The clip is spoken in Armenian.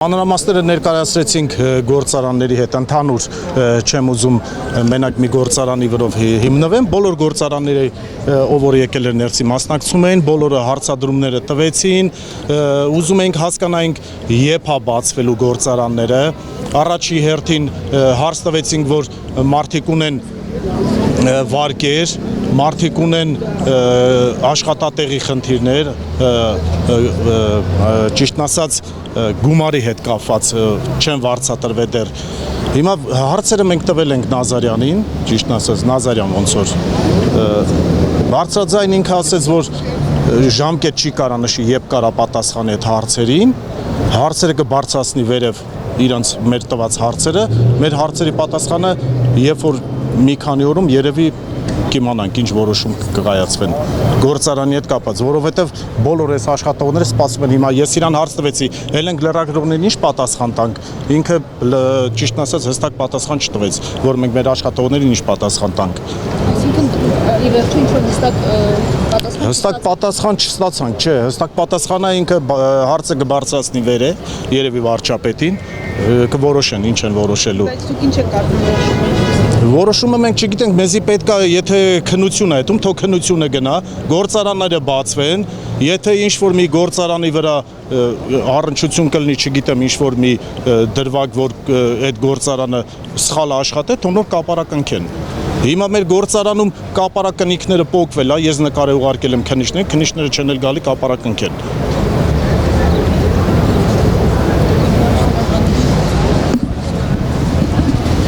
Մանրամասները ներկայացրեցինք գործարանների հետ ընդհանուր չեմ ուզում մենակ մի գործարանի վրով հիմնվեմ, բոլոր գործարանները ով որ եկել էր ներսի մասնակցում էին, բոլորը հարցադրումները տվեցին, ուզում էինք հասկանայինք երբ է բացվելու գործարանները, առաջի հերթին հարց տվեցինք, որ մարդիկ ունեն վարկեր, մարդիկ ունեն աշխատատեղի խնդիրներ, ճիշտն ասած գումարի հետ կապված չեն վարձատրվել դեռ։ Հիմա հարցերը մենք տվել ենք Նազարյանին, ճիշտն ասած Նազարյան ոնց որ բարձրաձայն ինքը ասեց, որ ժամկետ չի կարա նշի, երբ կարա պատասխանի այդ հարցերին, հարցերը կբարձրացնի վերև իրանց մեր տված հարցերը, մեր հարցերի պատասխանը երբ որ մի քանի օրում երևի կիմանանք ինչ որոշում կկայացվեն գործարանի հետ կապված, որովհետև բոլոր այս աշխատողները սպասում են հիմա, ես իրան հարց տվեցի, ելենք լրագրողներին ինչ պատասխան տանք, ինքը ճիշտն ասած հստակ պատասխան չտվեց, որ մենք մեր աշխատողներին ինչ պատասխան տանք։ Այսինքն ի վերջո ինչ-որ հստակ պատասխան չստացանք, չէ, հստակ պատասխանը ինքը հարցը կբարձրացնի վեր է, երևի վարչապետին, կորոշեն, ինչ են որոշելու։ Բայց դուք ինչ եք կարծում Որոշումը մենք չգիտենք, մեզի պետք է, եթե քննություն է այդում, թող քննությունը գնա, գործարանները բացվեն, եթե ինչ-որ մի գործարանի վրա առնչություն կլինի, չգիտեմ, ինչ-որ մի դրվագ, որ այդ գործարանը սխալ աշխատե, թող նոր կապարակնքեն։ Հիմա մեր գործարանում կապարակնիքները պոկվել է, ես նկարը ուղարկել եմ քննիչներին, քննիչները չեն էլ գալի կապարակնքեն։